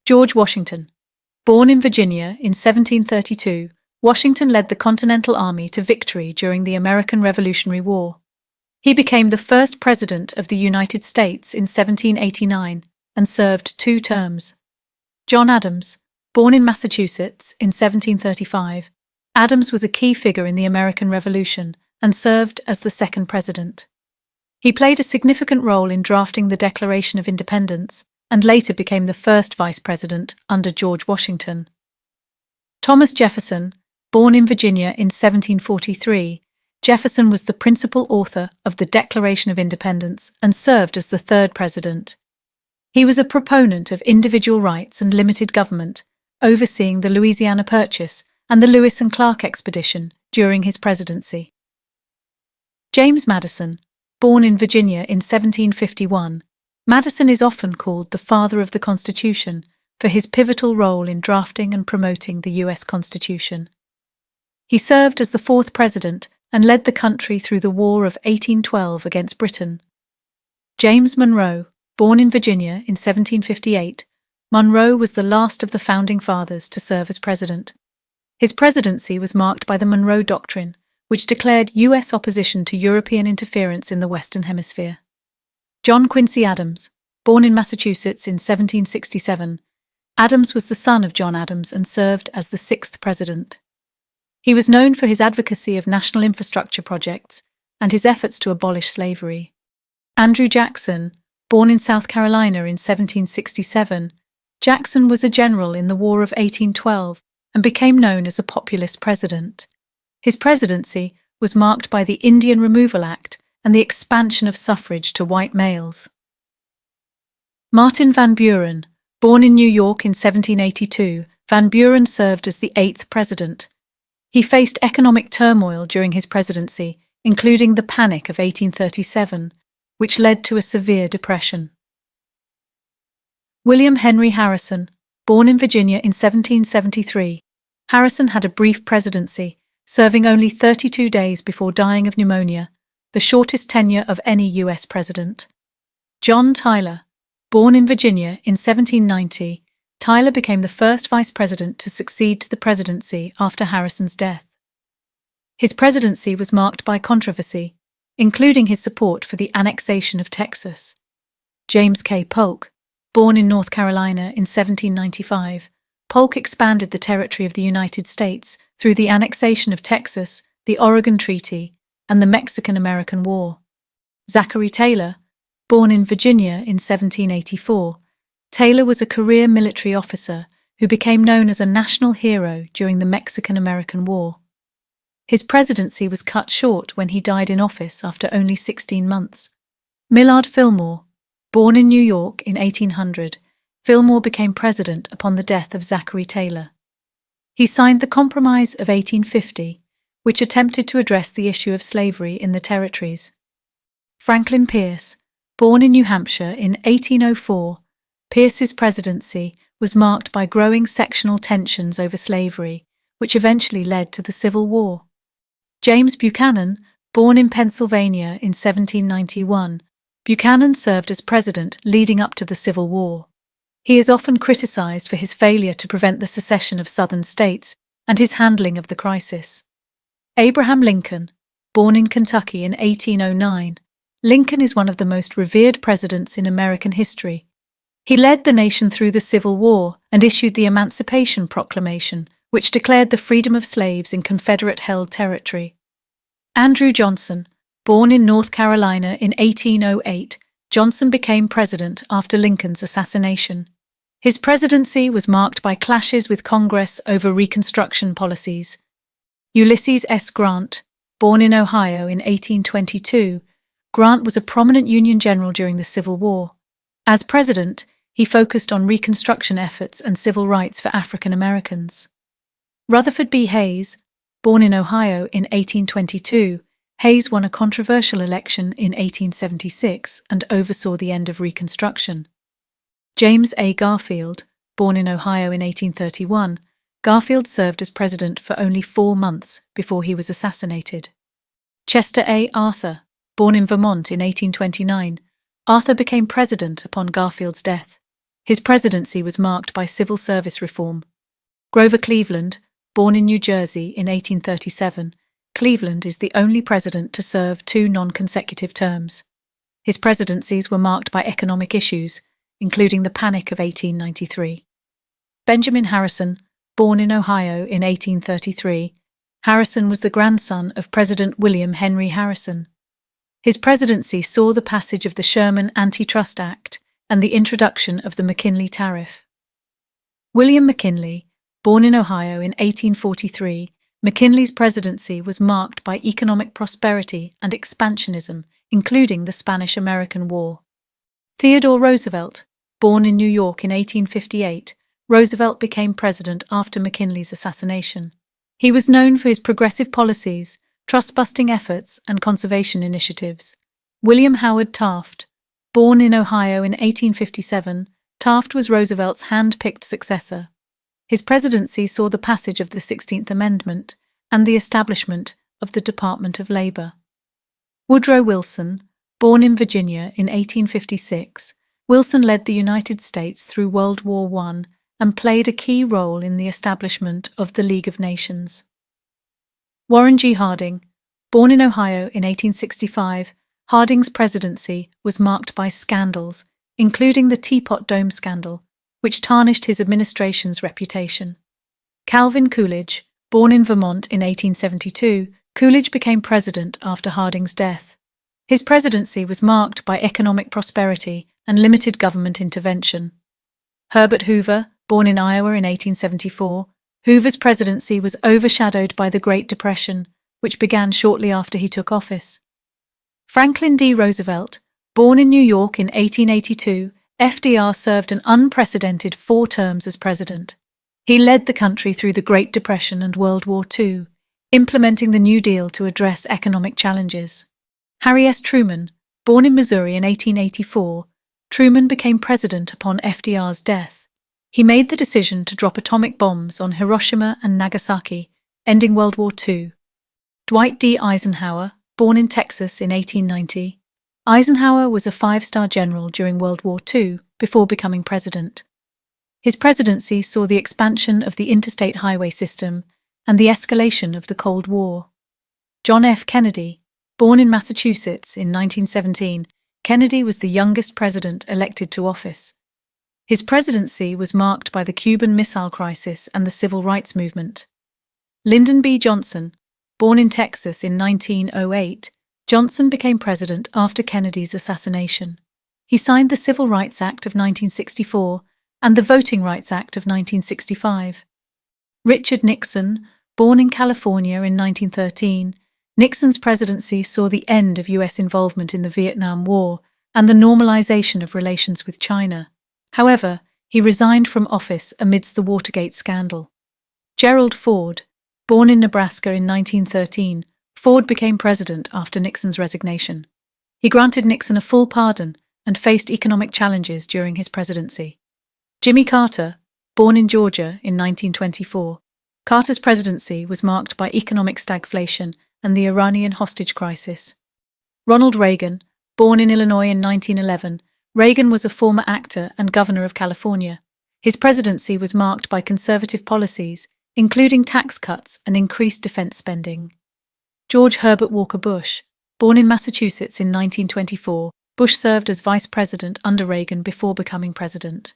George Washington. Born in Virginia in 1732, Washington led the Continental Army to victory during the American Revolutionary War. He became the first President of the United States in 1789 and served 2 terms. John Adams. Born in Massachusetts in 1735, Adams was a key figure in the American Revolution and served as the second president. He played a significant role in drafting the Declaration of Independence and later became the first vice president under George Washington. Thomas Jefferson. Born in Virginia in 1743, Jefferson was the principal author of the Declaration of Independence and served as the 3rd president. He was a proponent of individual rights and limited government, overseeing the Louisiana Purchase and the Lewis and Clark expedition during his presidency. James Madison. Born in Virginia in 1751, Madison is often called the father of the Constitution for his pivotal role in drafting and promoting the U.S. Constitution. He served as the 4th president and led the country through the War of 1812 against Britain. James Monroe. Born in Virginia in 1758, Monroe was the last of the Founding Fathers to serve as president. His presidency was marked by the Monroe Doctrine, which declared U.S. opposition to European interference in the Western Hemisphere. John Quincy Adams. Born in Massachusetts in 1767, Adams was the son of John Adams and served as the 6th president. He was known for his advocacy of national infrastructure projects and his efforts to abolish slavery. Andrew Jackson. Born in South Carolina in 1767, Jackson was a general in the War of 1812 and became known as a populist president. His presidency was marked by the Indian Removal Act and the expansion of suffrage to white males. Martin Van Buren. Born in New York in 1782, Van Buren served as the 8th president. He faced economic turmoil during his presidency, including the Panic of 1837, which led to a severe depression. William Henry Harrison. Born in Virginia in 1773, Harrison had a brief presidency, serving only 32 days before dying of pneumonia, the shortest tenure of any U.S. president. John Tyler. Born in Virginia in 1790, Tyler became the first vice president to succeed to the presidency after Harrison's death. His presidency was marked by controversy, including his support for the annexation of Texas. James K. Polk. Born in North Carolina in 1795, Polk expanded the territory of the United States through the annexation of Texas, the Oregon Treaty, and the Mexican-American War. Zachary Taylor. Born in Virginia in 1784, Taylor was a career military officer who became known as a national hero during the Mexican-American War. His presidency was cut short when he died in office after only 16 months. Millard Fillmore. Born in New York in 1800, Fillmore became president upon the death of Zachary Taylor. He signed the Compromise of 1850, which attempted to address the issue of slavery in the territories. Franklin Pierce. Born in New Hampshire in 1804, Pierce's presidency was marked by growing sectional tensions over slavery, which eventually led to the Civil War. James Buchanan. Born in Pennsylvania in 1791, Buchanan served as president leading up to the Civil War. He is often criticized for his failure to prevent the secession of Southern states and his handling of the crisis. Abraham Lincoln. Born in Kentucky in 1809, Lincoln is one of the most revered presidents in American history. He led the nation through the Civil War and issued the Emancipation Proclamation, which declared the freedom of slaves in Confederate-held territory. Andrew Johnson. Born in North Carolina in 1808, Johnson became president after Lincoln's assassination. His presidency was marked by clashes with Congress over Reconstruction policies. Ulysses S. Grant. Born in Ohio in 1822, Grant was a prominent Union general during the Civil War. As president, he focused on Reconstruction efforts and civil rights for African Americans. Rutherford B. Hayes. Born in Ohio in 1822, Hayes won a controversial election in 1876 and oversaw the end of Reconstruction. James A. Garfield. Born in Ohio in 1831, Garfield served as president for only 4 months before he was assassinated. Chester A. Arthur. Born in Vermont in 1829, Arthur became president upon Garfield's death. His presidency was marked by civil service reform. Grover Cleveland, born in New Jersey in 1837, Cleveland is the only president to serve 2 non-consecutive terms. His presidencies were marked by economic issues, including the Panic of 1893. Benjamin Harrison, born in Ohio in 1833, Harrison was the grandson of President William Henry Harrison. His presidency saw the passage of the Sherman Antitrust Act and the introduction of the McKinley Tariff. William McKinley, born in Ohio in 1843, McKinley's presidency was marked by economic prosperity and expansionism, including the Spanish-American War. Theodore Roosevelt, born in New York in 1858, Roosevelt became president after McKinley's assassination. He was known for his progressive policies, trust-busting efforts, and conservation initiatives. William Howard Taft, born in Ohio in 1857, Taft was Roosevelt's hand-picked successor. His presidency saw the passage of the 16th Amendment and the establishment of the Department of Labor. Woodrow Wilson, born in Virginia in 1856, Wilson led the United States through World War I and played a key role in the establishment of the League of Nations. Warren G. Harding, born in Ohio in 1865, Harding's presidency was marked by scandals, including the Teapot Dome scandal, which tarnished his administration's reputation. Calvin Coolidge, born in Vermont in 1872, Coolidge became president after Harding's death. His presidency was marked by economic prosperity and limited government intervention. Herbert Hoover, born in Iowa in 1874, Hoover's presidency was overshadowed by the Great Depression, which began shortly after he took office. Franklin D. Roosevelt, born in New York in 1882, FDR served an unprecedented 4 terms as president. He led the country through the Great Depression and World War II, implementing the New Deal to address economic challenges. Harry S. Truman, born in Missouri in 1884, Truman became president upon FDR's death. He made the decision to drop atomic bombs on Hiroshima and Nagasaki, ending World War II. Dwight D. Eisenhower, born in Texas in 1890, Eisenhower was a 5-star general during World War II before becoming president. His presidency saw the expansion of the interstate highway system and the escalation of the Cold War. John F. Kennedy, born in Massachusetts in 1917, Kennedy was the youngest president elected to office. His presidency was marked by the Cuban Missile Crisis and the Civil Rights Movement. Lyndon B. Johnson, born in Texas in 1908, Johnson became president after Kennedy's assassination. He signed the Civil Rights Act of 1964 and the Voting Rights Act of 1965. Richard Nixon, born in California in 1913, Nixon's presidency saw the end of U.S. involvement in the Vietnam War and the normalization of relations with China. However, he resigned from office amidst the Watergate scandal. Gerald Ford, born in Nebraska in 1913, Ford became president after Nixon's resignation. He granted Nixon a full pardon and faced economic challenges during his presidency. Jimmy Carter, born in Georgia in 1924, Carter's presidency was marked by economic stagflation and the Iranian hostage crisis. Ronald Reagan, born in Illinois in 1911, Reagan was a former actor and governor of California. His presidency was marked by conservative policies, including tax cuts and increased defense spending. George Herbert Walker Bush, born in Massachusetts in 1924, Bush served as vice president under Reagan before becoming president.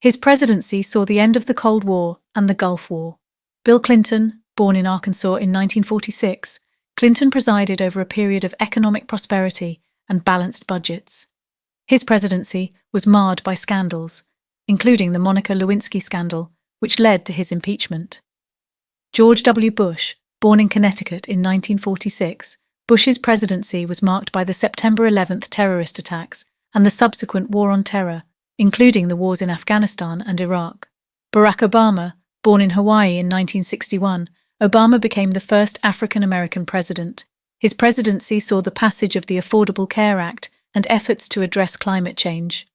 His presidency saw the end of the Cold War and the Gulf War. Bill Clinton, born in Arkansas in 1946, Clinton presided over a period of economic prosperity and balanced budgets. His presidency was marred by scandals, including the Monica Lewinsky scandal, which led to his impeachment. George W. Bush, born in Connecticut in 1946, Bush's presidency was marked by the September 11th terrorist attacks and the subsequent war on terror, including the wars in Afghanistan and Iraq. Barack Obama, born in Hawaii in 1961, Obama became the first African-American president. His presidency saw the passage of the Affordable Care Act and efforts to address climate change.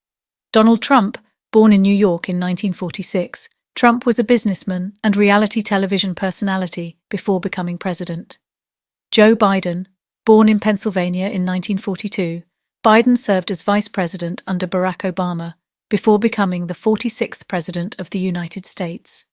Donald Trump, born in New York in 1946, Trump was a businessman and reality television personality before becoming president. Joe Biden, born in Pennsylvania in 1942, Biden served as vice president under Barack Obama before becoming the 46th President of the United States.